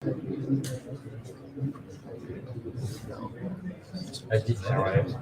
I did that, right?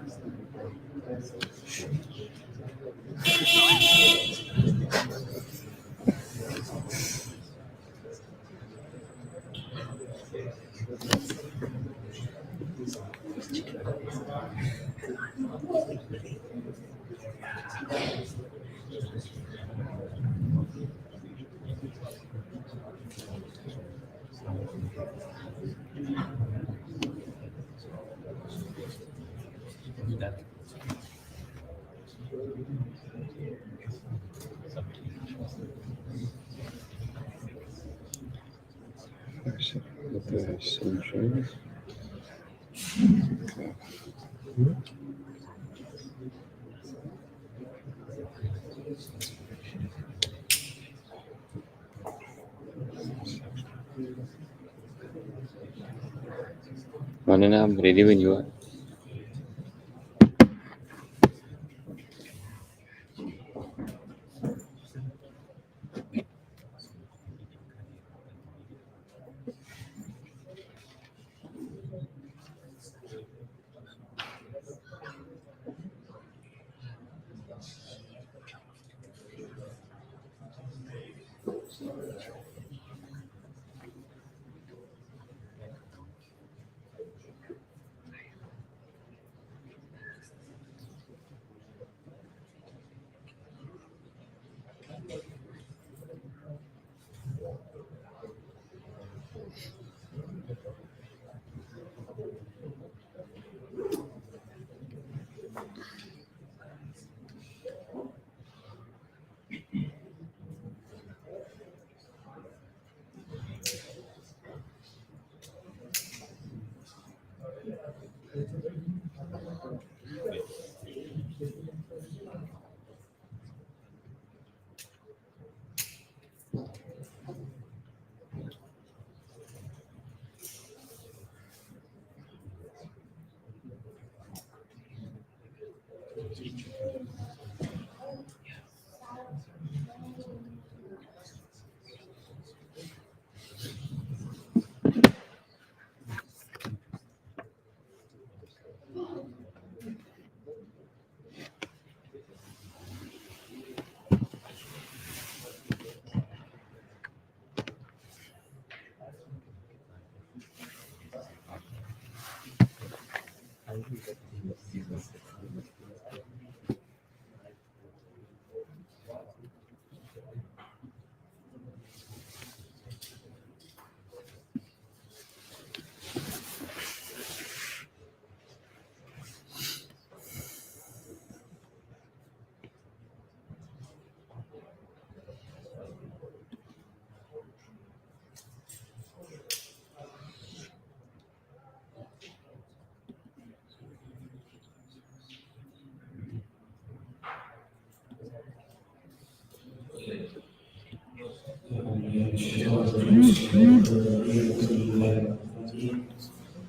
Manana, I'm ready when you are.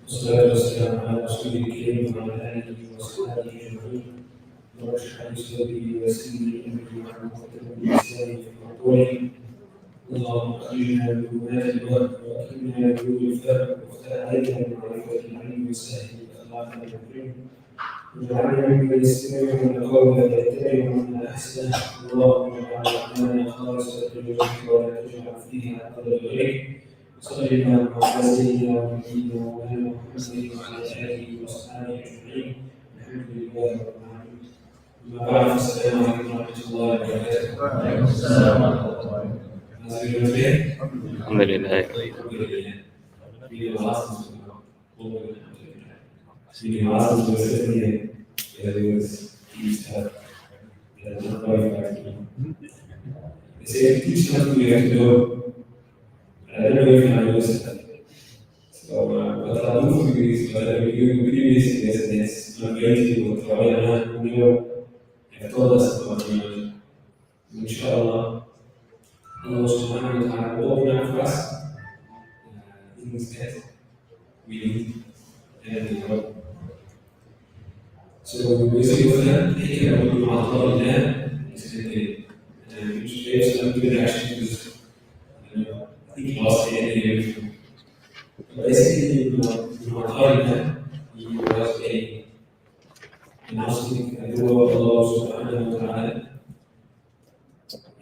والصلاة والسلام على رسول الكريم وعلى آله وصحبه أجمعين. رب اشرح لي صدري ويسر لي أمري واحلل عقدة من لساني يفقهوا قولي. اللهم أخرجنا من ظلمات الوهم وأكرمنا بنور الفهم وافتح علينا بمعرفة العلم وسهل أخلاقنا الكريم. واجعلنا ممن يستمعون القول فيتبعون أحسنه. اللهم اجعل أعمالنا خالصة لوجهك ولا تجعل فيها غير غيرك. صلى الله على سيدنا ونبينا ومولانا محمد وعلى اله واصحابه اجمعين. الحمد لله رب العالمين. اما بعد فالسلام عليكم ورحمه الله وبركاته. وعليكم السلام ورحمة الله. الحمد لله. I don't know if I understand. So, but I'll move to this, but I will give previous lessons. I'm going to try and have told us about the inshallah. Allah subhanahu wa ta'ala will open up for us in this test. We need and God. So, we see what that Hikam Ibn Ata'illah is today. And which based on the actions, I think last day, Basically, Ibn Ata'illah, he was a Gnostic, a doer of Allah subhanahu wa ta'ala,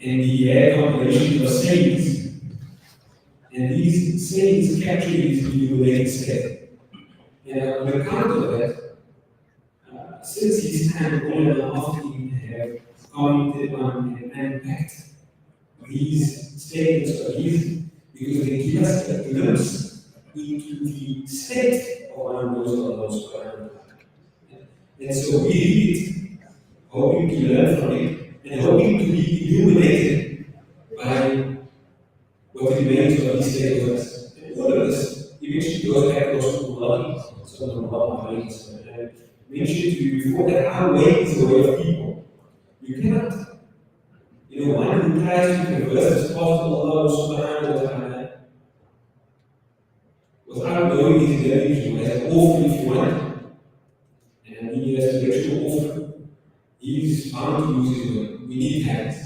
and he had compilations of sayings, and these sayings capture his illuminated state. And on account of that, since his time, ulama often have commented on and unpacked these statements of his because they give us a glimpse into the state of one who knows Allah subhanahu wa ta'ala. And so we read it, hoping to learn from it, and hoping to be illuminated by what remains of these statements. And all of this eventually goes back to Rasulullah sallallahu alayhi wa sallam. I mentioned to you before that our way is the way of people. You cannot, one who tries to converse the path of Allah subhanahu wa ta'ala without knowing his religion, as often if you want, and he has to get you often, he's bound to use his word. We need guidance.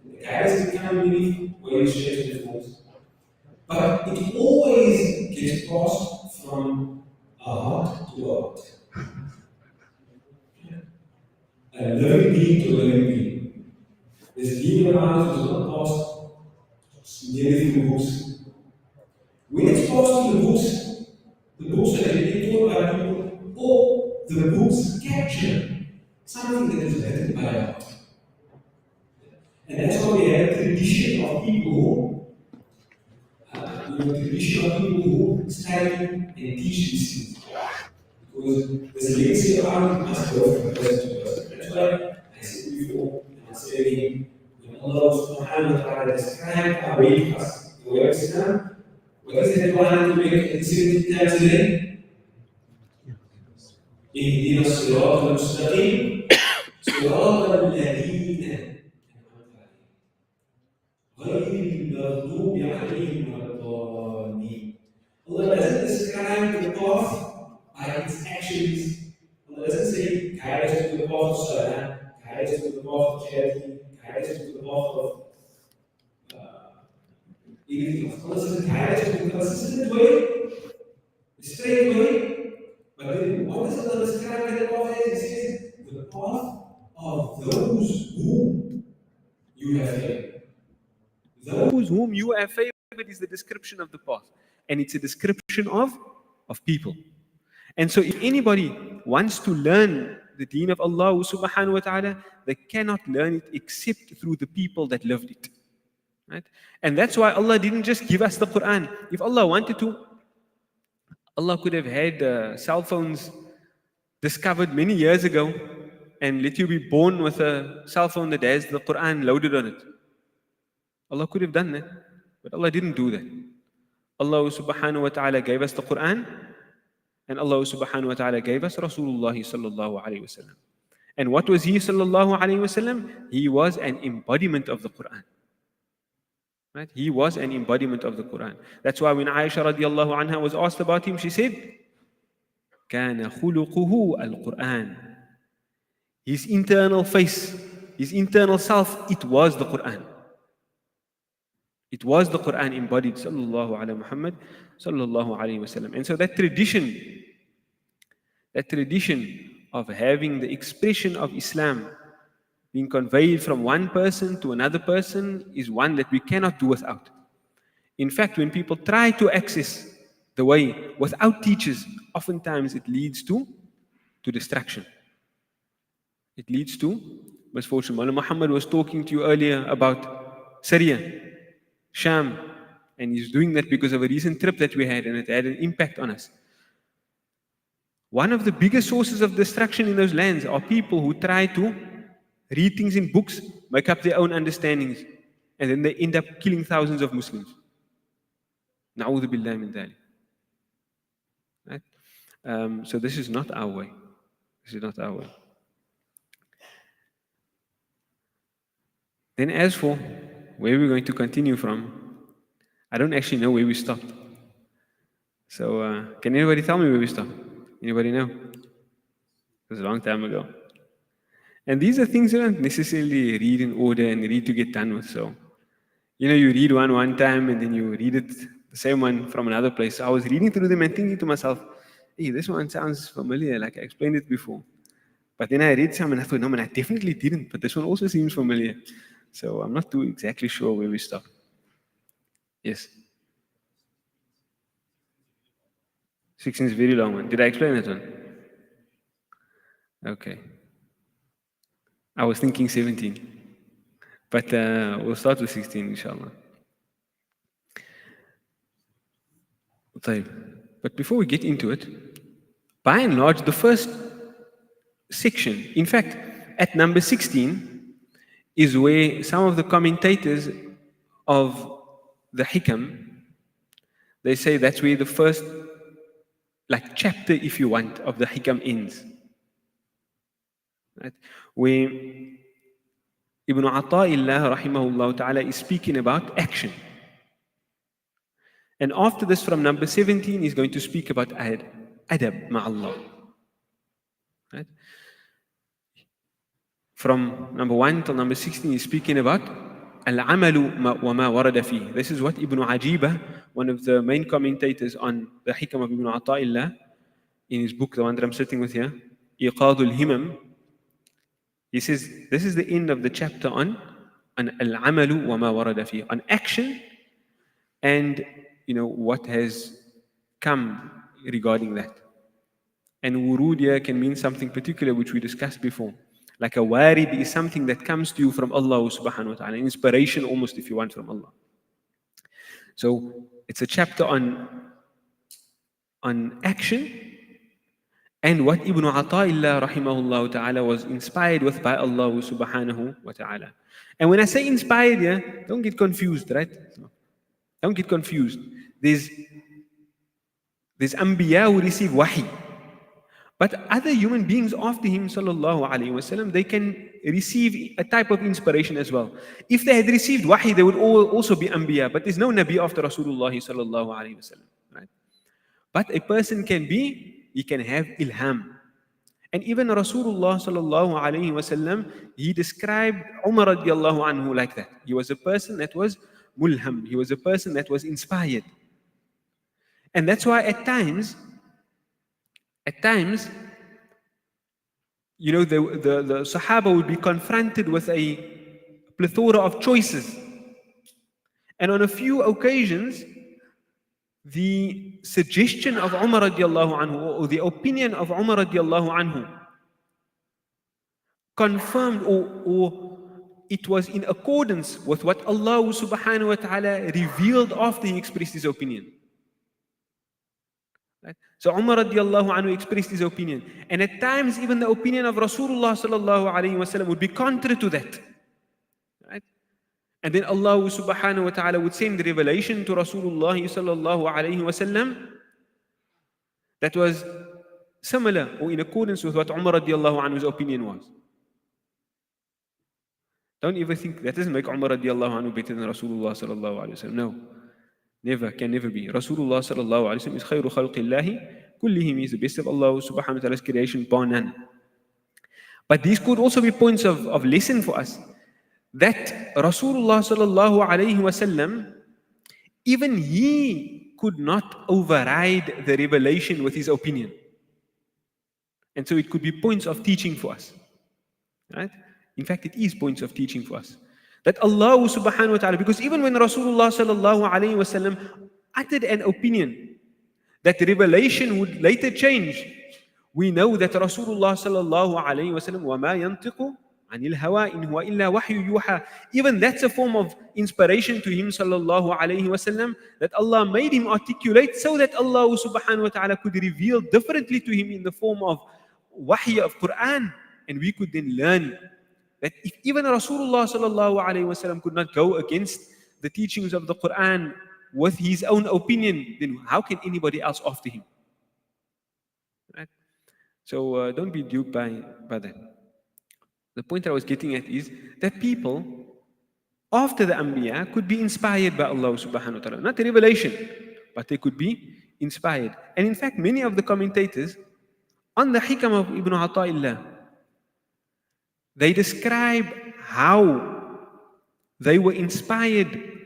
The guidance can come in many ways, shapes, and forms. But it always gets passed from a heart to a heart. A living being to a living being. This being around is not passed merely through books. When it's passed to the books that are being taught by people, or the books capture something that is written by heart. And that's why we have a tradition of people who study and teach these things. Because this legacy of art must go from person to person. That's why I said before, and I said again, when Allah subhanahu wa ta'ala described our way to us, the way of Islam, what is that one to make it 70 times a day? اهدنا الصراط المستقيم صراط الذين غير المغضوب عليهم ولا الضالين. Allah doesn't describe the path by its actions. Allah doesn't say, guide us to the path of Salah, guide us to the path of charity, guide us to the path of anything else. Allah says, guide us to the consistent way, the straight way. But then what does Allah describe the path as? He says, the path of those whom you have favored. Those whom you have favored is the description of the path. And it's a description of people. And so if anybody wants to learn the deen of Allah subhanahu wa ta'ala, they cannot learn it except through the people that lived it. Right? And that's why Allah didn't just give us the Quran. If Allah wanted to, Allah could have had cell phones discovered many years ago and let you be born with a cell phone that has the Quran loaded on it. Allah could have done that, but Allah didn't do that. Allah subhanahu wa ta'ala gave us the Quran, and Allah subhanahu wa ta'ala gave us Rasulullah sallallahu alayhi wa sallam. And what was he sallallahu alayhi wa sallam? He was an embodiment of the Quran. Right? He was an embodiment of the Quran. That's why when Aisha radiallahu anha was asked about him, she said, كَانَ خُلُقُهُ الْقُرْآنِ. His internal face, his internal self, it was the Quran. It was the Quran embodied, sallallahu ala Muhammad, sallallahu alayhi wa sallam. And so that tradition of having the expression of Islam being conveyed from one person to another person is one that we cannot do without. In fact, when people try to access the way without teachers, oftentimes it leads to distraction. It leads to misfortune. Mullah Muhammad was talking to you earlier about Syria, Sham, and he's doing that because of a recent trip that we had, and it had an impact on us. One of the biggest sources of distraction in those lands are people who try to read things in books, make up their own understandings, and then they end up killing thousands of Muslims. Na'udhu billahi min dhalik. Right? So this is not our way. This is not our way. Then as for where we're going to continue from, I don't actually know where we stopped. So can anybody tell me where we stopped? Anybody know? It was a long time ago. And these are things you don't necessarily read in order and read to get done with. So, you read one time and then you read it the same one from another place. So I was reading through them and thinking to myself, hey, this one sounds familiar, like I explained it before. But then I read some and I thought, no man, I definitely didn't, but this one also seems familiar. So I'm not too exactly sure where we stop. Yes. 16 is a very long one. Did I explain that one? Okay. I was thinking 17. But we'll start with 16, inshallah. طيب. But before we get into it, by and large, the first section, in fact, at number 16, is where some of the commentators of the Hikam, they say that's where the first, like chapter, if you want, of the Hikam ends. Right? Where Ibn Ata'illah, rahimahullah ta'ala, is speaking about action. And after this, from number 17, he's going to speak about adab ma'allah. Right? From number 1 till number 16, he's speaking about al-amalu wa ma warada fi. This is what Ibn Ajibah, one of the main commentators on the Hikam of Ibn Ata'illah, in his book, the one that I'm sitting with here, Iqadul Himam, he says, this is the end of the chapter on al-amalu wa ma warada fi, on action and what has come regarding that. And wurudia can mean something particular which we discussed before. Like a warid is something that comes to you from Allah subhanahu wa ta'ala, inspiration almost if you want from Allah. So it's a chapter on action and what Ibn Ata'illah rahimahullah ta'ala was inspired with by Allah subhanahu wa ta'ala. And when I say inspired, yeah, don't get confused, right? Don't get confused. There's Anbiya who receive wahi. But other human beings after him, sallallahu alayhi wasallam, they can receive a type of inspiration as well. If they had received wahi, they would also be Anbiya. But there's no Nabi after Rasulullah sallallahu alayhi wasallam. Right? But a person he can have ilham. And even Rasulullah sallallahu alayhi wasallam, he described Umar radiallahu anhu like that. He was a person that was mulham. He was a person that was inspired. And that's why at times, the Sahaba would be confronted with a plethora of choices. And on a few occasions, the suggestion of Umar radiallahu anhu, or the opinion of Umar radiallahu anhu, confirmed or it was in accordance with what Allah subhanahu wa ta'ala revealed after he expressed his opinion. Right? So Umar radiallahu anhu expressed his opinion. And at times even the opinion of Rasulullah sallallahu alayhi wa sallam would be contrary to that. Right? And then Allah subhanahu wa ta'ala would send revelation to Rasulullah sallallahu alayhi wa sallam that was similar or in accordance with what Umar radiallahu anhu's opinion was. Don't ever think that doesn't make Umar radiallahu anhu better than Rasulullah sallallahu alayhi wa sallam. No. Never, can never be. Rasulullah sallallahu alayhi wa sallam is khayru khalqillahi kullihim. He is the best of Allah subhanahu wa ta'ala's creation, bar none. But these could also be points of lesson for us. That Rasulullah sallallahu alayhi wa sallam, even he could not override the revelation with his opinion. And so it could be points of teaching for us. Right? In fact, it is points of teaching for us. That Allah subhanahu wa ta'ala, because even when Rasulullah sallallahu alayhi wa sallam uttered an opinion that revelation would later change, we know that Rasulullah sallallahu alayhi wa sallam, وَمَا يَنْطِقُ عَنِ الْهَوَىٰ إِنْ هُوَ إِلَّا وَحْيُ يُوحَىٰ, even that's a form of inspiration to him sallallahu alayhi wa sallam, that Allah made him articulate so that Allah subhanahu wa ta'ala could reveal differently to him in the form of wahy of Quran, and we could then learn that if even Rasulullah sallallahu alayhi wa sallam could not go against the teachings of the Quran with his own opinion, then how can anybody else after him? Right? So don't be duped by that. The point I was getting at is that people after the Anbiya could be inspired by Allah subhanahu wa ta'ala. Not a revelation, but they could be inspired. And in fact, many of the commentators on the Hikam of Ibn Ata'illah, they describe how they were inspired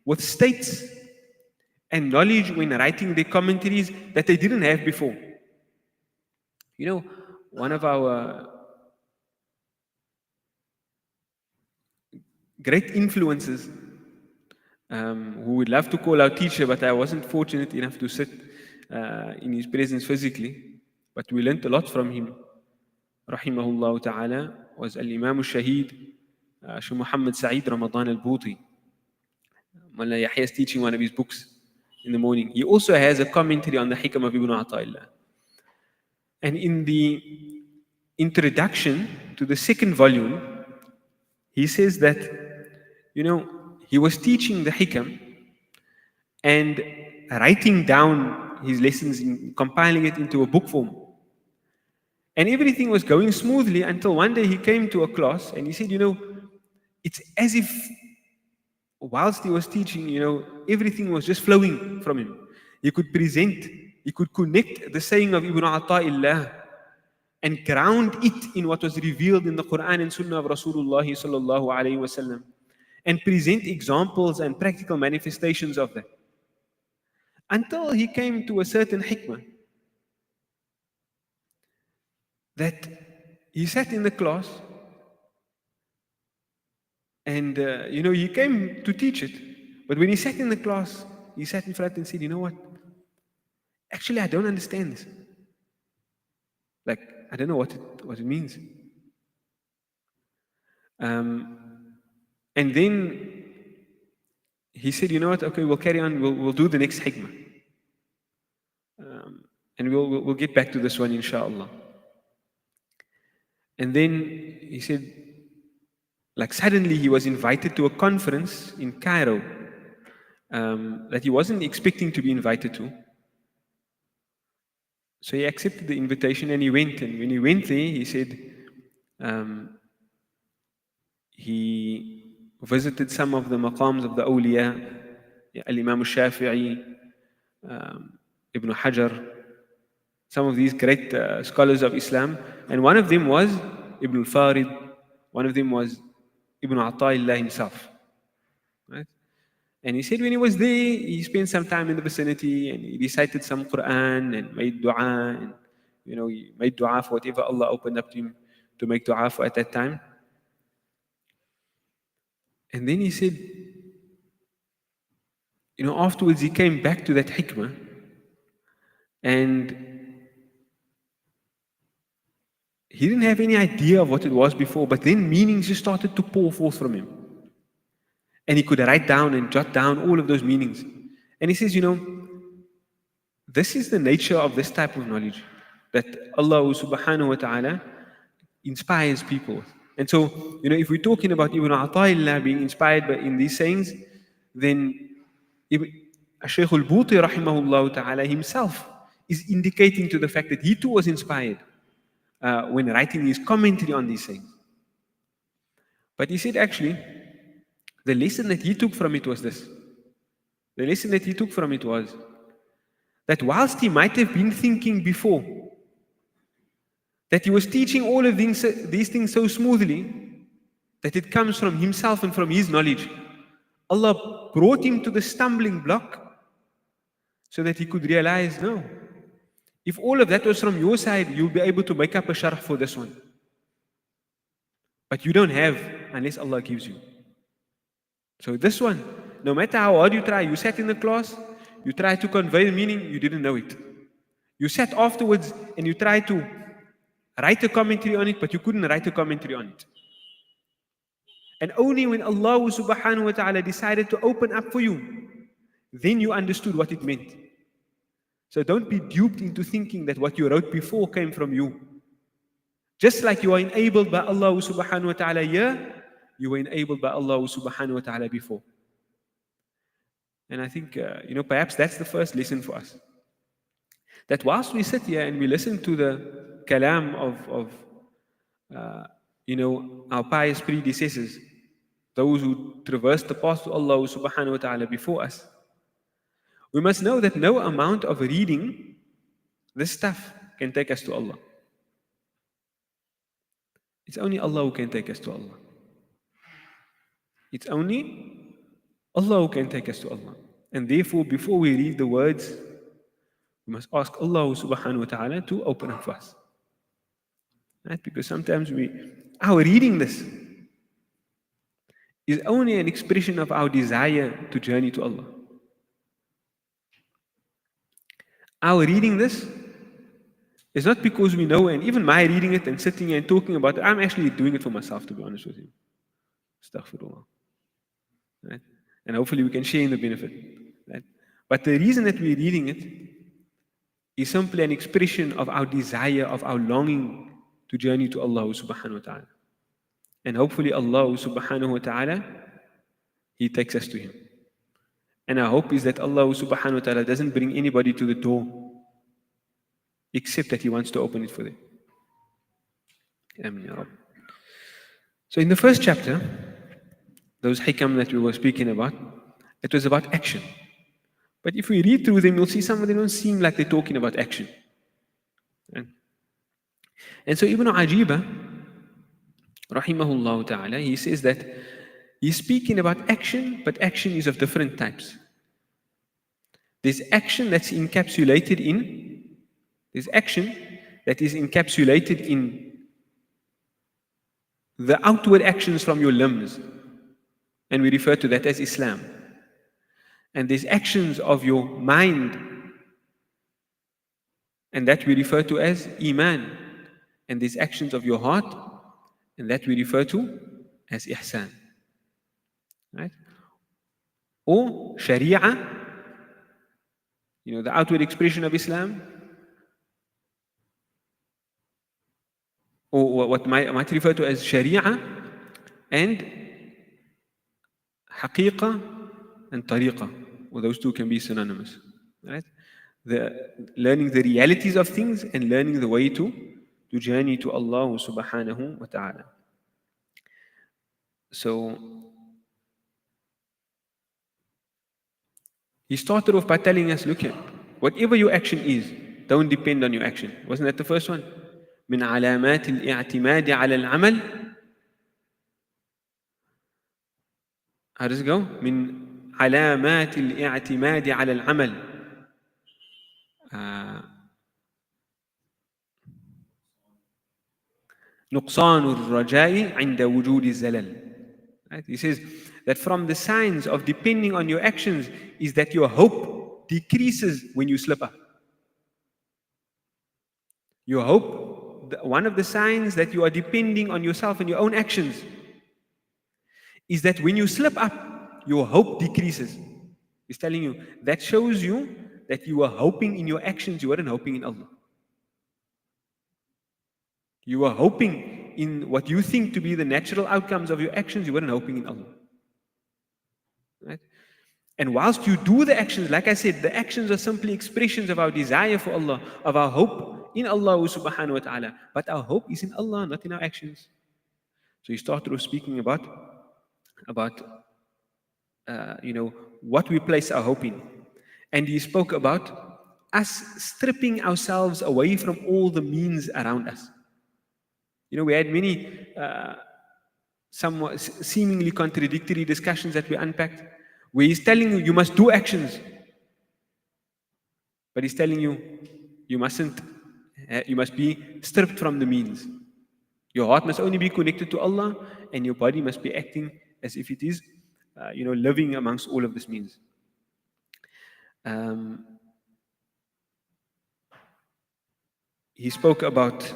with states and knowledge when writing their commentaries that they didn't have before. You know, one of our great influences, who would love to call our teacher, but I wasn't fortunate enough to sit in his presence physically, but we learned a lot from him, rahimahullah ta'ala, was Al-Imam al-Shaheed, Shaykh Muhammad Sa'id Ramadan al-Bhuti. Mullah Yahya is teaching one of his books in the morning. He also has a commentary on the Hikam of Ibn Ata'illah. And in the introduction to the second volume, he says that, he was teaching the Hikam and writing down his lessons, compiling it into a book form. And everything was going smoothly until one day he came to a class and he said, it's as if whilst he was teaching, everything was just flowing from him. He could present, he could connect the saying of Ibn Ata'illah and ground it in what was revealed in the Quran and Sunnah of Rasulullah sallallahu alaihi wasallam, and present examples and practical manifestations of that. Until he came to a certain hikmah that he sat in the class and, he came to teach it. But when he sat in the class, he sat in front and said, you know what? Actually, I don't understand this. Like, I don't know what it means. And then he said, you know what? Okay, we'll carry on. We'll do the next hikmah. And we'll get back to this one, inshallah. And then he said, like suddenly he was invited to a conference in Cairo that he wasn't expecting to be invited to. So he accepted the invitation and he went. And when he went there, he said he visited some of the maqams of the awliya, Al-Imam al-Shafi'i, Ibn Hajar, some of these great scholars of Islam. And one of them was Ibn al-Farid, one of them was Ibn Ata'illah himself. Right? And he said when he was there, he spent some time in the vicinity and he recited some Quran and made dua. And, he made dua for whatever Allah opened up to him to make dua for at that time. And then he said, afterwards he came back to that hikmah and he didn't have any idea of what it was before, but then meanings just started to pour forth from him. And he could write down and jot down all of those meanings. And he says, this is the nature of this type of knowledge, that Allah subhanahu wa ta'ala inspires people. And so, if we're talking about Ibn Ata'illah being inspired in these sayings, then Shaykh al-Bhuti rahimahullah ta'ala himself is indicating to the fact that he too was inspired when writing his commentary on these things. But he said actually, the lesson that he took from it was this. The lesson that he took from it was that whilst he might have been thinking before that he was teaching all of these things so smoothly that it comes from himself and from his knowledge, Allah brought him to the stumbling block so that he could realize, no, if all of that was from your side, you'll be able to make up a sharh for this one. But you don't have unless Allah gives you. So this one, no matter how hard you try, you sat in the class, you tried to convey the meaning, you didn't know it. You sat afterwards and you tried to write a commentary on it, but you couldn't write a commentary on it. And only when Allah subhanahu wa ta'ala decided to open up for you, then you understood what it meant. So don't be duped into thinking that what you wrote before came from you. Just like you are enabled by Allah subhanahu wa ta'ala here, you were enabled by Allah subhanahu wa ta'ala before. And I think, perhaps that's the first lesson for us. That whilst we sit here and we listen to the kalam of our pious predecessors, those who traversed the path to Allah subhanahu wa ta'ala before us, we must know that no amount of reading this stuff can take us to Allah. It's only Allah who can take us to Allah. It's only Allah who can take us to Allah. And therefore, before we read the words, we must ask Allah subhanahu wa ta'ala to open up for us. Right? Because sometimes our reading this is only an expression of our desire to journey to Allah. Our reading this is not because we know, and even my reading it and sitting here and talking about it, I'm actually doing it for myself, to be honest with you. Astaghfirullah. Right? And hopefully we can share in the benefit. Right? But the reason that we're reading it is simply an expression of our desire, of our longing to journey to Allah subhanahu wa ta'ala. And hopefully Allah subhanahu wa ta'ala, He takes us to Him. And our hope is that Allah subhanahu wa ta'ala doesn't bring anybody to the door except that He wants to open it for them. Ameen, ya Rabb. So in the first chapter, those hikam that we were speaking about, it was about action. But if we read through them, you'll see some of them don't seem like they're talking about action. Right? And so Ibn Ajiba, rahimahullah ta'ala, he says that he's speaking about action, but action is of different types. There's action that is encapsulated in the outward actions from your limbs, and we refer to that as Islam. And there's actions of your mind, and that we refer to as Iman. And there's actions of your heart, and that we refer to as Ihsan. Right? Or Sharia, the outward expression of Islam, or what might refer to as Sharia, and Haqiqa and Tariqa, or those two can be synonymous. Right? Learning the realities of things and learning the way to journey to Allah subhanahu wa ta'ala. So he started off by telling us, look here, whatever your action is, don't depend on your action. Wasn't that the first one? من علامات الاعتماد على العمل. How does it go? من علامات الاعتماد على العمل. نقصان الرجاء عند وجود الزلل. Right? He says that from the signs of depending on your actions is that your hope decreases when you slip up. Your hope, one of the signs that you are depending on yourself and your own actions is that when you slip up, your hope decreases. He's telling you, that shows you that you were hoping in your actions, you weren't hoping in Allah. You were hoping in what you think to be the natural outcomes of your actions, you weren't hoping in Allah. Right? And whilst you do the actions, like I said, the actions are simply expressions of our desire for Allah, of our hope in Allah subhanahu wa ta'ala. But our hope is in Allah, not in our actions. So he started off speaking about what we place our hope in. And he spoke about us stripping ourselves away from all the means around us. We had many somewhat seemingly contradictory discussions that we unpacked, where he's telling you, you must do actions. But he's telling you, you must be stripped from the means. Your heart must only be connected to Allah, and your body must be acting as if it is, living amongst all of these means. He spoke about,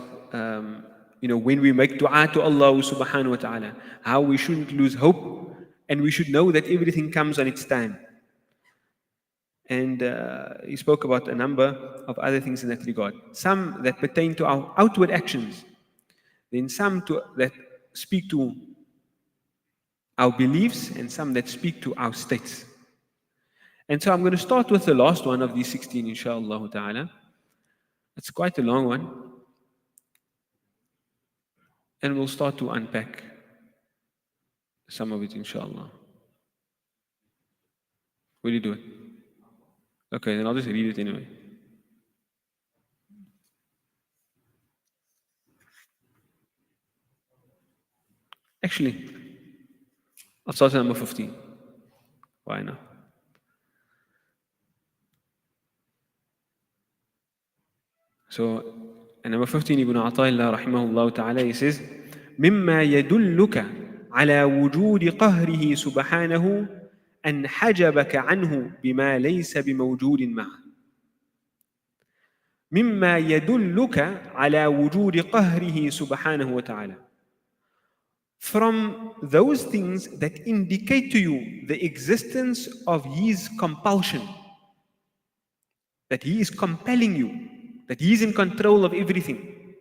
when we make dua to Allah subhanahu wa ta'ala, how we shouldn't lose hope, and we should know that everything comes on its time. And he spoke about a number of other things in that regard. Some that pertain to our outward actions, then some that speak to our beliefs, and some that speak to our states. And so I'm going to start with the last one of these 16, inshallah ta'ala. It's quite a long one. And we'll start to unpack some of it, inshallah. Will you do it? Okay, then I'll just read it anyway. Actually, I'll start at number 15. Why not? So, and number 15, Ibn Ata'illah rahimahullah ta'ala, he says, مما يدلك على وجود قهره سبحانه أن حجبك عنه بما ليس بموجود معه. مما يدلك على وجود قهره سبحانه وتعالى. From those things that indicate to you the existence of his compulsion, that he is compelling you, that he is in control of everything.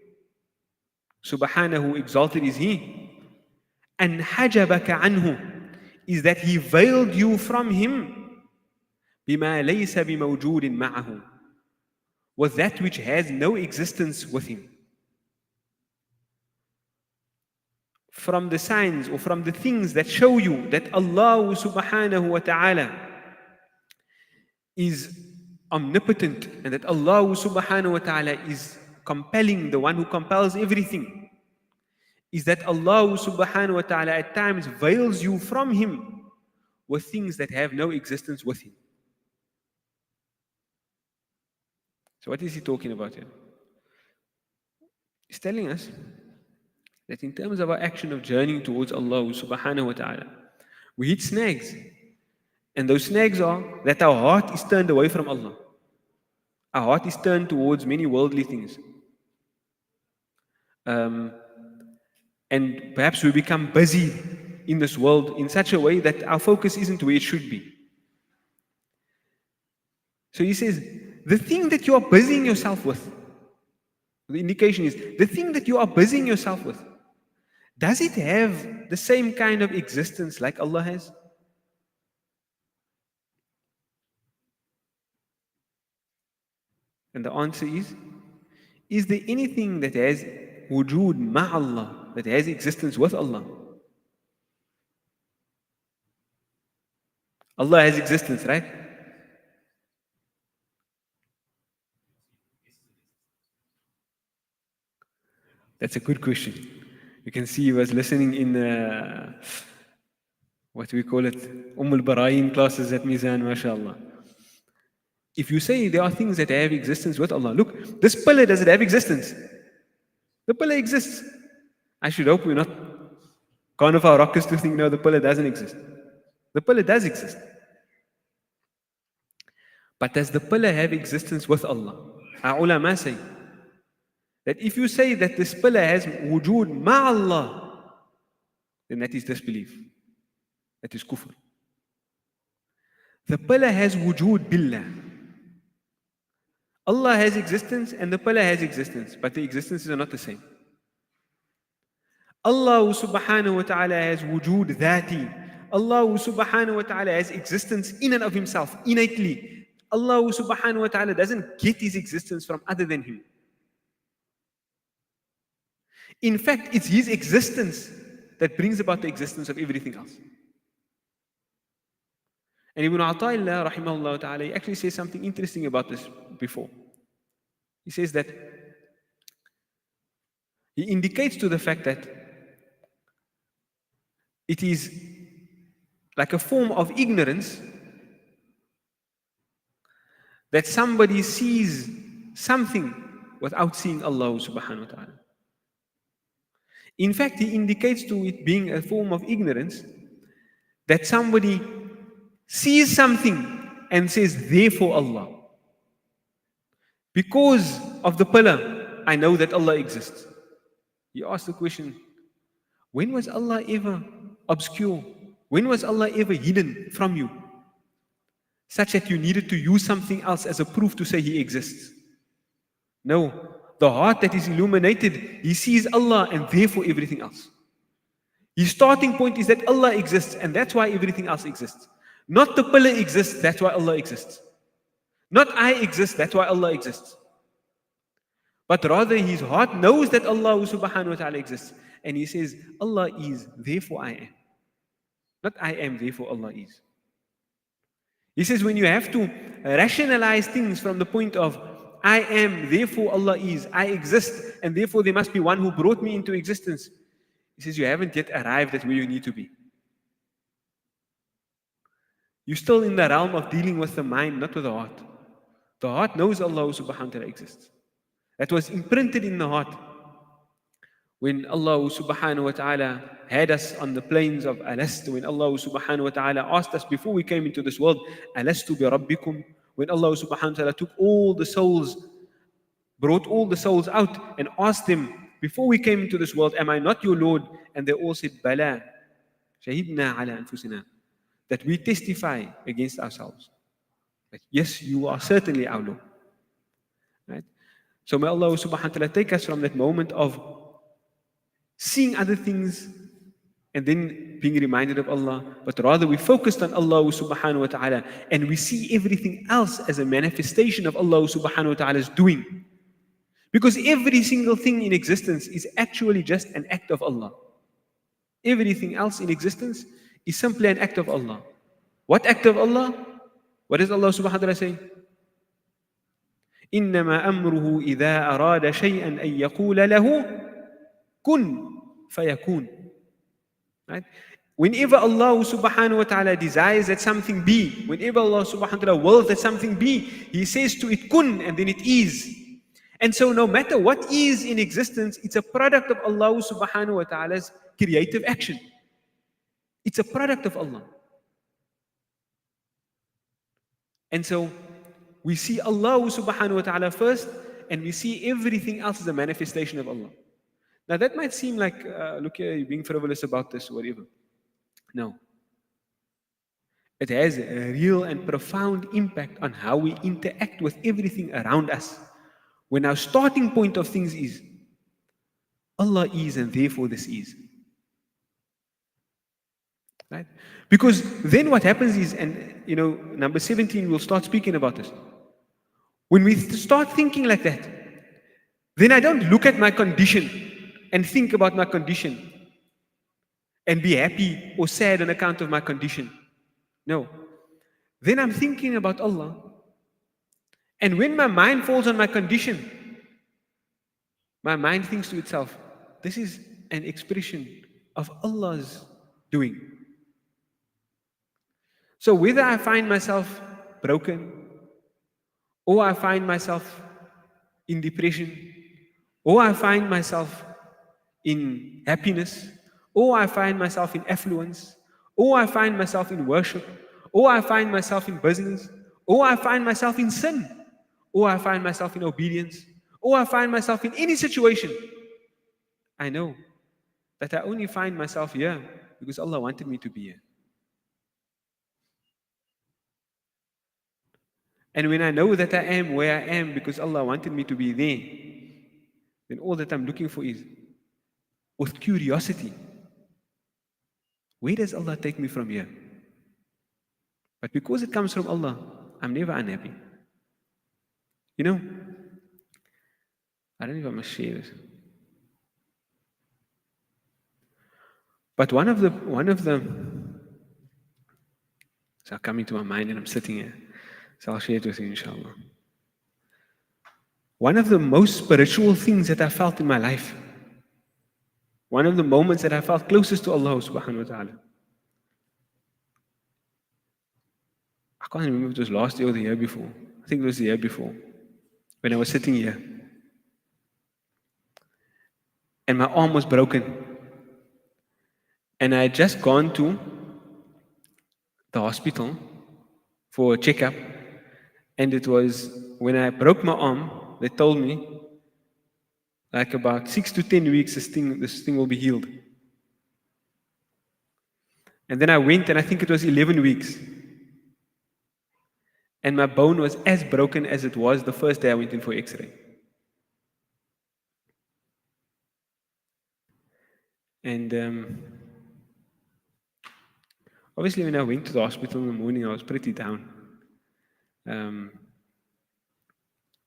Subhanahu, exalted is he. And hajabaka anhu, is that he veiled you from him. Bima laysa bimawjudin ma'ahu, with that which has no existence with him. From the signs or from the things that show you that Allah subhanahu wa ta'ala is omnipotent and that Allah subhanahu wa ta'ala is compelling, the one who compels everything, is that Allah subhanahu wa ta'ala at times veils you from him with things that have no existence with him. So what is he talking about here? He's telling us that in terms of our action of journeying towards Allah subhanahu wa ta'ala, we hit snags. And those snags are that our heart is turned away from Allah. Our heart is turned towards many worldly things. And perhaps we become busy in this world in such a way that our focus isn't where it should be. So he says, the thing that you are busying yourself with, the indication is, the thing that you are busying yourself with, does it have the same kind of existence like Allah has? And the answer is there anything that has wujud ma'allah, that has existence with Allah? Allah has existence, right? That's a good question. You can see he was listening in what we call it, al-Barayin classes at Mizan, mashallah. If you say there are things that have existence with Allah, look, this pillar, does it have existence? The pillar exists. I should hope we're not gone off our rockers to think, no, the pillar doesn't exist. The pillar does exist. But does the pillar have existence with Allah? Our ulama say that if you say that this pillar has wujud ma'allah, then that is disbelief. That is kufr. The pillar has wujud billah. Allah has existence and the pillar has existence, but the existences are not the same. Allah subhanahu wa ta'ala has wujud dhati. Allah subhanahu wa ta'ala has existence in and of himself, innately. Allah subhanahu wa ta'ala doesn't get his existence from other than him. In fact, it's his existence that brings about the existence of everything else. And Ibn Ata'illah rahimahullah ta'ala, he actually says something interesting about this before. He says that he indicates to the fact that it is like a form of ignorance that somebody sees something without seeing Allah subhanahu wa ta'ala. In fact, he indicates to it being a form of ignorance that somebody sees something and says, therefore Allah. Because of the pillar, I know that Allah exists. You ask the question, when was Allah ever obscure? When was Allah ever hidden from you? Such that you needed to use something else as a proof to say He exists. No, the heart that is illuminated, he sees Allah and therefore everything else. His starting point is that Allah exists and that's why everything else exists. Not the pillar exists, that's why Allah exists. Not I exist, that's why Allah exists. But rather his heart knows that Allah subhanahu wa ta'ala exists. And he says, Allah is, therefore I am. Not I am, therefore Allah is. He says when you have to rationalize things from the point of I am, therefore Allah is, I exist, and therefore there must be one who brought me into existence. He says you haven't yet arrived at where you need to be. You're still in the realm of dealing with the mind, not with the heart. The heart knows Allah subhanahu wa ta'ala exists. that was imprinted in the heart. When Allah subhanahu wa ta'ala had us on the plains of Alastu, when Allah subhanahu wa ta'ala asked us before we came into this world, Alastu bi Rabbikum, when Allah subhanahu wa ta'ala took all the souls, brought all the souls out and asked them, before we came into this world, am I not your Lord? And they all said, Bala, shahidna ala anfusina, that we testify against ourselves. That yes, you are certainly our Lord. Right? So may Allah subhanahu wa ta'ala take us from that moment of seeing other things and then being reminded of Allah, but rather we focused on Allah subhanahu wa ta'ala and we see everything else as a manifestation of Allah subhanahu wa ta'ala's doing. Because every single thing in existence is actually just an act of Allah. Everything else in existence is simply an act of Allah. What act of Allah? What does Allah subhanahu wa ta'ala say? إِنَّمَا أَمْرُهُ إِذَا أَرَادَ شَيْئًا أَن يَقُولَ لَهُ kun fayakun. Right? Whenever Allah subhanahu wa ta'ala desires that something be, whenever Allah subhanahu wa ta'ala wills that something be, He says to it kun, and then it is. And so no matter what is in existence, it's a product of Allah subhanahu wa ta'ala's creative action. It's a product of Allah. And so we see Allah subhanahu wa ta'ala first, and we see everything else as a manifestation of Allah. Now that might seem like, look here, you're being frivolous about this or whatever. No. It has a real and profound impact on how we interact with everything around us. When our starting point of things is, Allah is and therefore this is. Right? Because then what happens is, and number 17, we'll start speaking about this. When we start thinking like that, then I don't look at my condition and think about my condition and be happy or sad on account of my condition. No. Then I'm thinking about Allah. And when my mind falls on my condition, my mind thinks to itself, this is an expression of Allah's doing. So whether I find myself broken, or I find myself in depression, or I find myself in happiness, or I find myself in affluence, or I find myself in worship, or I find myself in business, or I find myself in sin, or I find myself in obedience, or I find myself in any situation, I know that I only find myself here because Allah wanted me to be here. And when I know that I am where I am because Allah wanted me to be there, then all that I'm looking for is, with curiosity, where does Allah take me from here? But because it comes from Allah, I'm never unhappy. I don't know if I must share this. But one of the so coming to my mind and I'm sitting here. So I'll share it with you, inshallah. One of the most spiritual things that I felt in my life, one of the moments that I felt closest to Allah subhanahu wa ta'ala, I can't remember if it was last year or the year before. I think it was the year before, when I was sitting here. And my arm was broken. And I had just gone to the hospital for a checkup. And it was when I broke my arm, they told me, like about 6 to 10 weeks, this thing will be healed. And then I went, and I think it was 11 weeks. And my bone was as broken as it was the first day I went in for X-ray. And obviously when I went to the hospital in the morning, I was pretty down.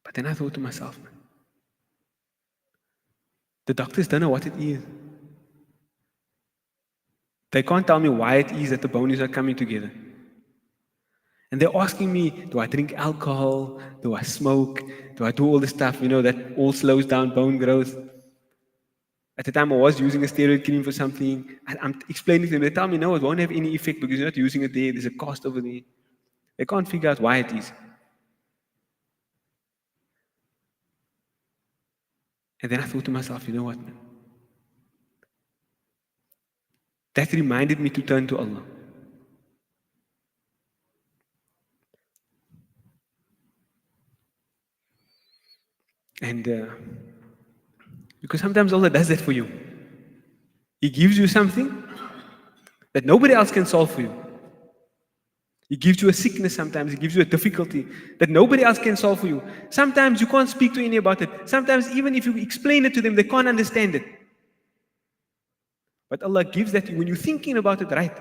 But then I thought to myself, man, the doctors don't know what it is. They can't tell me why it is that the bone is not coming together. And they're asking me, do I drink alcohol? Do I smoke? Do I do all this stuff, that all slows down bone growth? At the time I was using a steroid cream for something. I'm explaining to them. They tell me, no, it won't have any effect because you're not using it there. There's a cost over there. They can't figure out why it is. And then I thought to myself, you know what, man? That reminded me to turn to Allah. And because sometimes Allah does that for you. He gives you something that nobody else can solve for you. He gives you a sickness sometimes. He gives you a difficulty that nobody else can solve for you. Sometimes you can't speak to any about it. Sometimes even if you explain it to them, they can't understand it. But Allah gives that when you're thinking about it right.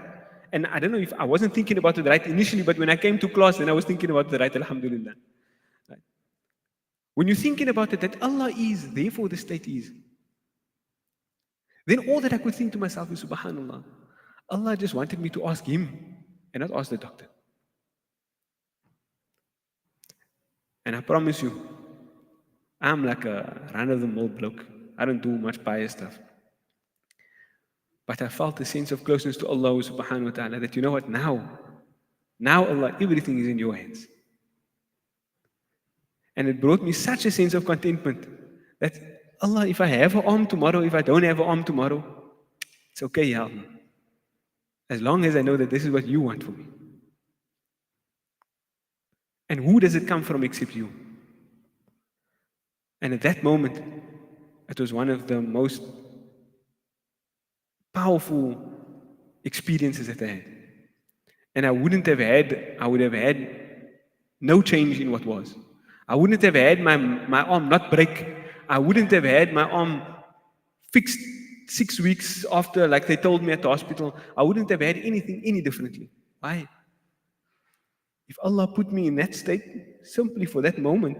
And I don't know if I wasn't thinking about it right initially, but when I came to class, then I was thinking about it right, alhamdulillah. Right? When you're thinking about it, that Allah is, therefore the state is. Then all that I could think to myself is, subhanallah, Allah just wanted me to ask Him and not ask the doctor. And I promise you, I'm like a run-of-the-mill bloke. I don't do much pious stuff. But I felt a sense of closeness to Allah subhanahu wa ta'ala that, you know what, now Allah, everything is in your hands. And it brought me such a sense of contentment that, Allah, if I have an arm tomorrow, if I don't have an arm tomorrow, it's okay, Ya Allah. As long as I know that this is what you want for me. And who does it come from except you? And at that moment, it was one of the most powerful experiences that I had. And I would have had no change in what was. I wouldn't have had my arm not break. I wouldn't have had my arm fixed 6 weeks after, like they told me at the hospital. I wouldn't have had anything any differently. Why? If Allah put me in that state simply for that moment,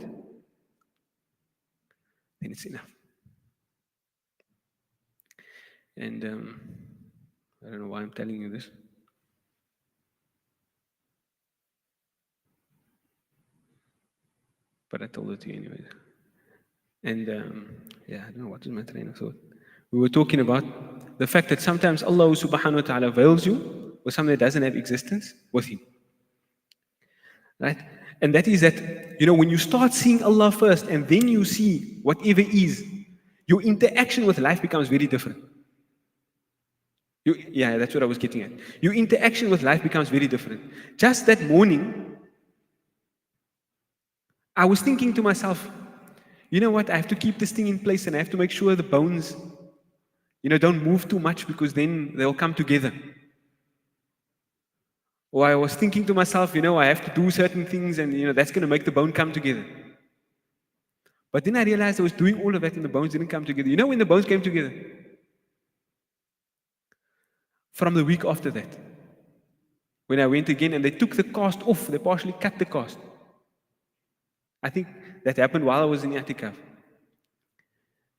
then it's enough. And I don't know why I'm telling you this. But I told it to you anyways. And yeah, I don't know what is my train of thought. We were talking about the fact that sometimes Allah subhanahu wa ta'ala veils you with something that doesn't have existence with Him. Right? And that is that, when you start seeing Allah first and then you see whatever is, your interaction with life becomes very different. Yeah, that's what I was getting at. Your interaction with life becomes very different. Just that morning, I was thinking to myself, you know what, I have to keep this thing in place and I have to make sure the bones, don't move too much because then they'll come together. Or I was thinking to myself, I have to do certain things and, that's going to make the bone come together. But then I realized I was doing all of that and the bones didn't come together. You know when the bones came together? From the week after that. When I went again and they took the cast off, they partially cut the cast. I think that happened while I was in I'tikaf.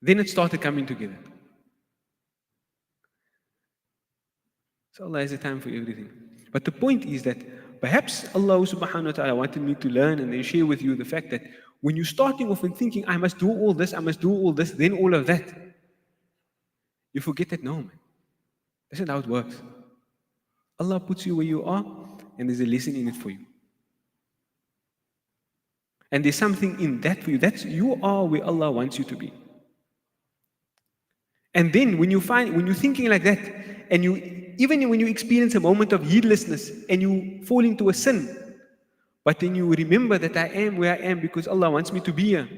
Then it started coming together. So Allah has a time for everything. But the point is that perhaps Allah subhanahu wa ta'ala wanted me to learn and then share with you the fact that when you're starting off and thinking, I must do all this, then all of that, you forget that no, man. That's not how it works. Allah puts you where you are and there's a lesson in it for you. And there's something in that for you. You are where Allah wants you to be. And then when you're thinking like that, and even when you experience a moment of heedlessness and you fall into a sin, but then you remember that I am where I am because Allah wants me to be here,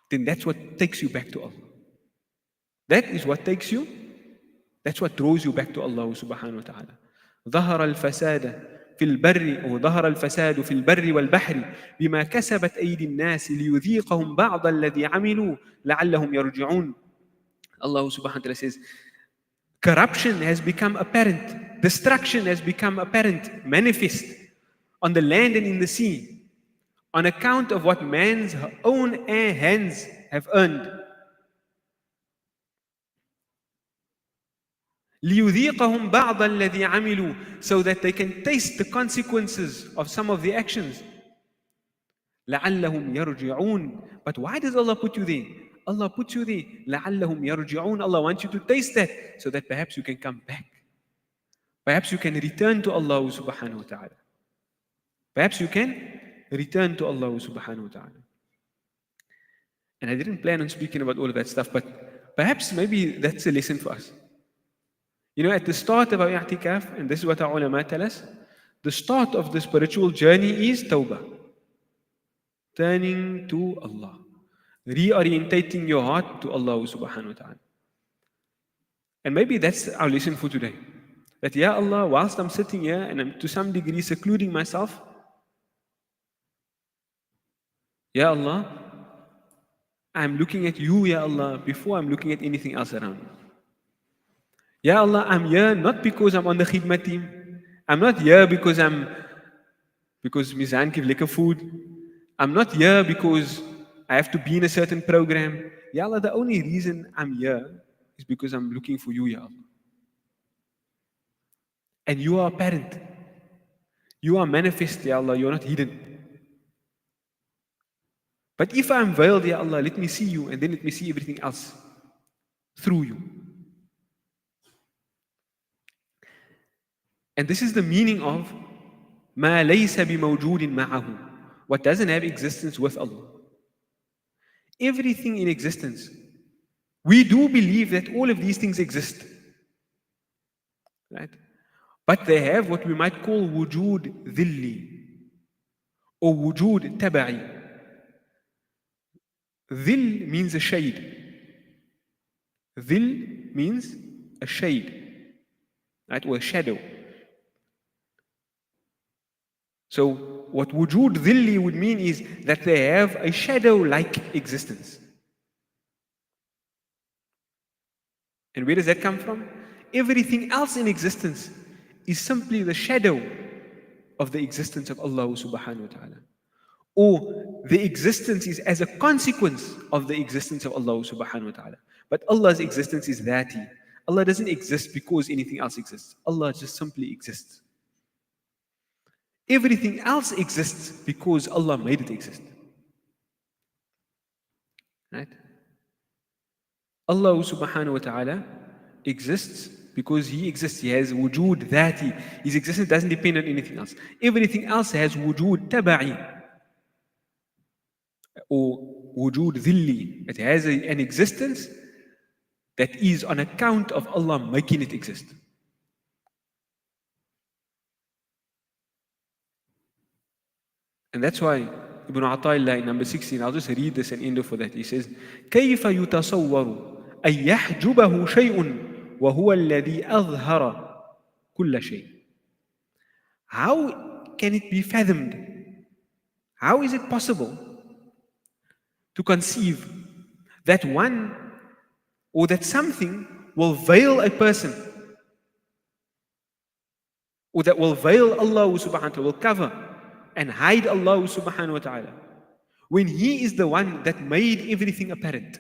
then that's what takes you back to Allah. That's what draws you back to Allah subhanahu wa ta'ala. ظهر الفساد في البر والبحر بما كسبت أيدي الناس ليذيقهم بعض الذي عملوا لعلهم يرجعون. Allah subhanahu wa ta'ala says, corruption has become apparent, destruction has become apparent, manifest on the land and in the sea on account of what man's own hands have earned. لِيُذِيقَهُمْ بَعْضَ الَّذِي عَمِلُوا, so that they can taste the consequences of some of the actions. لَعَلَّهُمْ يَرْجِعُونَ. But why does Allah put you there? Allah puts you there. لَعَلَّهُمْ يَرْجِعُونَ. Allah wants you to taste that so that perhaps you can come back. Perhaps you can return to Allah subhanahu wa ta'ala. Perhaps you can return to Allah subhanahu wa ta'ala. And I didn't plan on speaking about all of that stuff, but perhaps maybe that's a lesson for us. You know, at the start of our i'tikaf, and this is what our ulama tell us, the start of the spiritual journey is tawbah. Turning to Allah. Reorientating your heart to Allah subhanahu wa ta'ala. And maybe that's our lesson for today. That, Ya Allah, whilst I'm sitting here and I'm to some degree secluding myself, Ya Allah, I'm looking at you, Ya Allah, before I'm looking at anything else around me. Ya Allah, I'm here not because I'm on the khidmat team. I'm not here because Mizan give lekker food. I'm not here because I have to be in a certain program. Ya Allah, the only reason I'm here is because I'm looking for you, Ya Allah. And you are apparent. You are manifest, Ya Allah. You are not hidden. But if I'm veiled, Ya Allah, let me see you and then let me see everything else through you. And this is the meaning of ما ليس بموجود معه. What doesn't have existence with Allah. Everything in existence. We do believe that all of these things exist. Right? But they have what we might call wujud dhilli or wujud taba'i. Dhil means a shade. Dhil means a shade, right? Or a shadow. So what wujud dhilli would mean is that they have a shadow-like existence. And where does that come from? Everything else in existence is simply the shadow of the existence of Allah subhanahu wa ta'ala. Or the existence is as a consequence of the existence of Allah subhanahu wa ta'ala. But Allah's existence is dhati. Allah doesn't exist because anything else exists. Allah just simply exists. Everything else exists because Allah made it exist. Right? Allah subhanahu wa ta'ala exists because He exists. He has wujud dhati. His existence doesn't depend on anything else. Everything else has wujud taba'i or wujud dhilli. It has an existence that is on account of Allah making it exist. And that's why Ibn Ata'illah in number 16, I'll just read this and end for that. He says, كيف يتصور أن يحجبه شيء وهو الذي أظهر كل شيء. How can it be fathomed? How is it possible to conceive that one or that something will veil a person, or that will veil Allah subhanahu wa ta'ala, will cover and hide Allah subhanahu wa ta'ala, when He is the one that made everything apparent?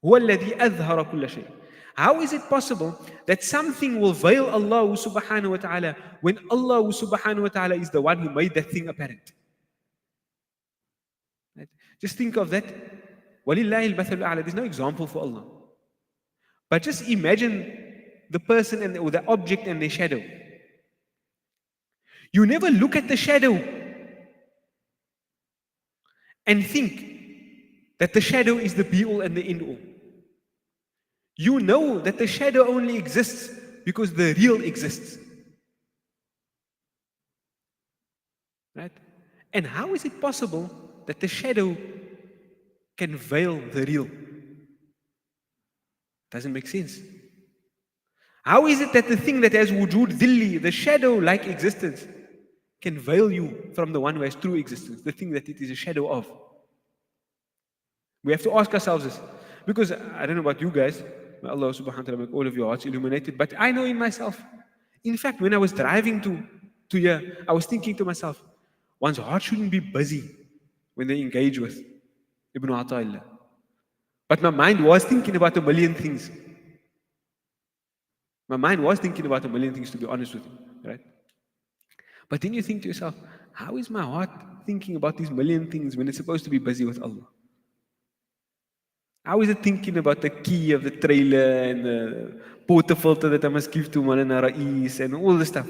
هو الذي أظهر كل شيء. How is it possible that something will veil Allah subhanahu wa ta'ala when Allah subhanahu wa ta'ala is the one who made that thing apparent? Right? Just think of that. وَلِلَّهِ الْمَثَلُ الْأَعْلَى. There's no example for Allah. But just imagine the person or the object and their shadow. You never look at the shadow and think that the shadow is the be-all and the end-all. You know that the shadow only exists because the real exists. Right? And how is it possible that the shadow can veil the real? Doesn't make sense. How is it that the thing that has wujud dhilli, the shadow-like existence, can veil you from the one who has true existence, the thing that it is a shadow of? We have to ask ourselves this. Because I don't know about you guys, may Allah subhanahu wa ta'ala make all of your hearts illuminated, but I know in myself. In fact, when I was driving to here, I was thinking to myself, one's heart shouldn't be busy when they engage with Ibn Ata'illah. But my mind was thinking about a million things. My mind was thinking about a million things, to be honest with you, right? But then you think to yourself, how is my heart thinking about these million things when it's supposed to be busy with Allah? How is it thinking about the key of the trailer and the porta filter that I must give to Malana Ra'is and all this stuff?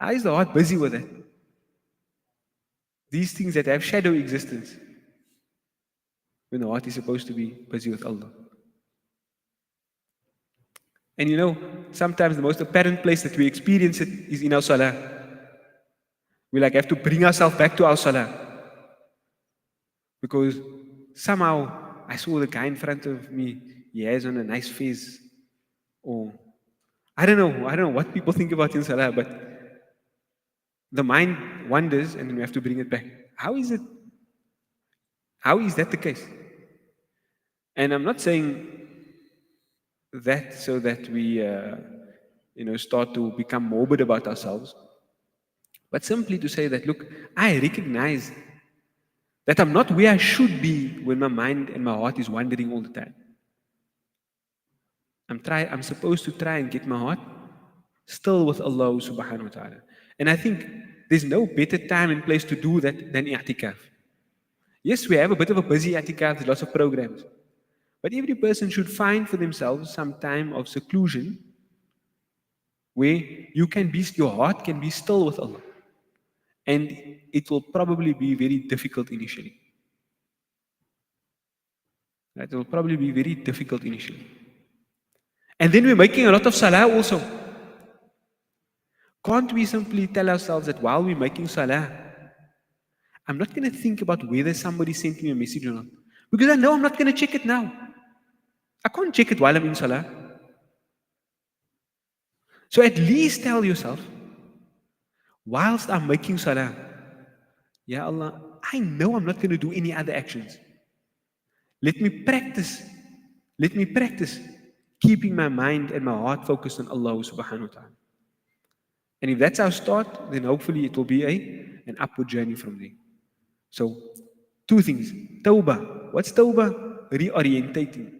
How is the heart busy with that? These things that have shadow existence. when the heart is supposed to be busy with Allah. And you know, sometimes the most apparent place that we experience it is in our salah. We like have to bring ourselves back to our salah. Because somehow I saw the guy in front of me, he has on a nice face. Or I don't know what people think about in salah, but the mind wanders and then we have to bring it back. How is it? How is that the case? And I'm not saying that so that we start to become morbid about ourselves, but simply to say that, look, I recognize that I'm not where I should be when my mind and my heart is wandering all the time. I'm supposed to try and get my heart still with Allah subhanahu wa ta'ala. And I think there's no better time and place to do that than i'tikaf. Yes, we have a bit of a busy i'tikaf, there's lots of programs. But every person should find for themselves some time of seclusion where your heart can be still with Allah. And it will probably be very difficult initially. It will probably be very difficult initially. And then we're making a lot of salah also. Can't we simply tell ourselves that while we're making salah, I'm not going to think about whether somebody sent me a message or not. Because I know I'm not going to check it now. I can't check it while I'm in salah. So at least tell yourself, whilst I'm making salah, Ya Allah, I know I'm not going to do any other actions. Let me practice keeping my mind and my heart focused on Allah subhanahu wa ta'ala. And if that's our start, then hopefully it will be an upward journey from there. So, two things. Tawbah. What's tawbah? Reorientating.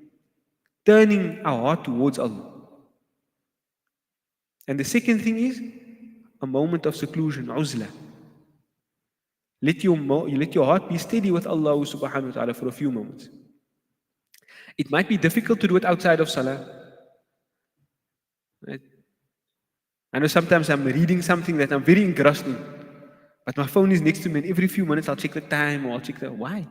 Turning our heart towards Allah. And the second thing is a moment of seclusion, uzla. Let your heart be steady with Allah subhanahu wa ta'ala for a few moments. It might be difficult to do it outside of salah. Right? I know sometimes I'm reading something that I'm very engrossed in, but my phone is next to me and every few minutes I'll check the time or I'll check why?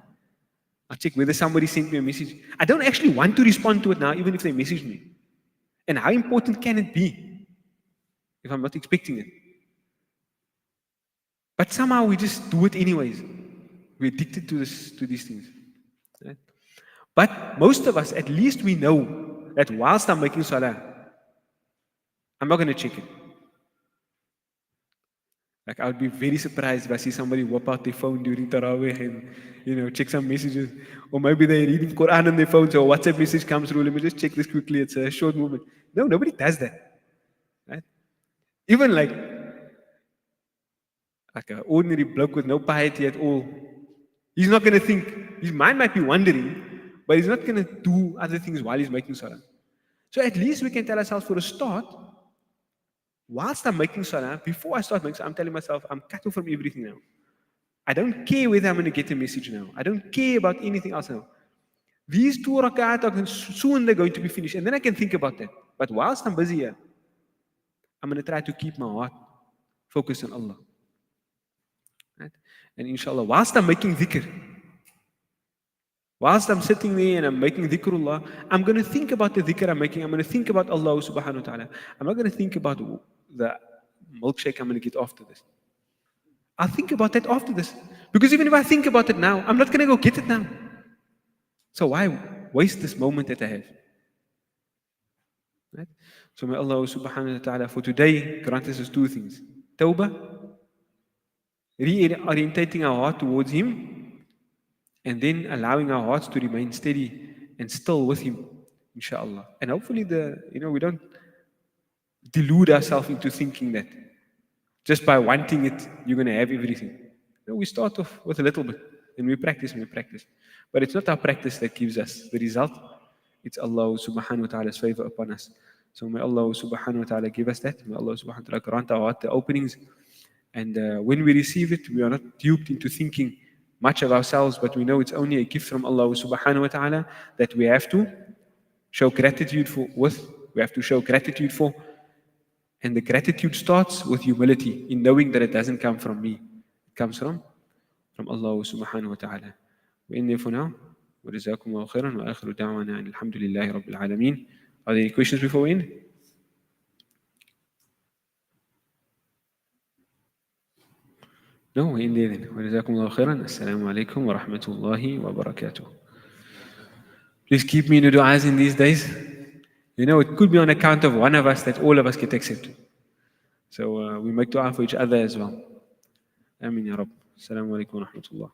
I'll check whether somebody sent me a message. I don't actually want to respond to it now, even if they message me. And how important can it be if I'm not expecting it? But somehow we just do it anyways. We're addicted to these things. Right? But most of us, at least we know that whilst I'm making salah, I'm not going to check it. Like I would be very surprised if I see somebody whip out their phone during Taraweeh and check some messages. Or maybe they're reading Quran on their phone, so a WhatsApp message comes through, let me just check this quickly, it's a short movement. No, nobody does that. Right? Even like an ordinary bloke with no piety at all, he's not going to think, his mind might be wandering, but he's not going to do other things while he's making salah. So at least we can tell ourselves for a start, whilst I'm making salah, before I start making salah, I'm telling myself, I'm cut off from everything now. I don't care whether I'm going to get a message now. I don't care about anything else now. These 2 rakat are soon they're going to be finished. And then I can think about that. But whilst I'm busy here, I'm going to try to keep my heart focused on Allah. Right? And inshallah, whilst I'm making dhikr, whilst I'm sitting there and I'm making dhikrullah, I'm going to think about the dhikr I'm making. I'm going to think about Allah subhanahu wa ta'ala. I'm not going to think about the milkshake I'm going to get after this. I'll think about that after this. Because even if I think about it now, I'm not going to go get it now. So why waste this moment that I have? Right? So may Allah subhanahu wa ta'ala for today grant us 2 things. Tawbah, reorientating our heart towards Him, and then allowing our hearts to remain steady and still with Him, inshallah. And hopefully we don't delude ourselves into thinking that just by wanting it, you're going to have everything. No, we start off with a little bit, and we practice. But it's not our practice that gives us the result. It's Allah subhanahu wa ta'ala's favor upon us. So may Allah subhanahu wa ta'ala give us that. May Allah subhanahu wa ta'ala grant our heart the openings. And when we receive it, we are not duped into thinking much of ourselves, but we know it's only a gift from Allah subhanahu wa ta'ala that we have to show gratitude for. And the gratitude starts with humility, in knowing that it doesn't come from me. It comes from Allah subhanahu wa ta'ala. We're in there for now. وجزاكم الله خيرا وآخر دعوانا أن الحمد لله رب العالمين. Are there any questions before we end? No, we end there then. وجزاكم الله خيرا. السلام عليكم ورحمة الله وبركاته. Please keep me in your du'as in these days. You know, it could be on account of one of us that all of us get accepted. So we make dua for each other as well. Amin ya Rabb. Assalamu alaikum wa rahmatullah.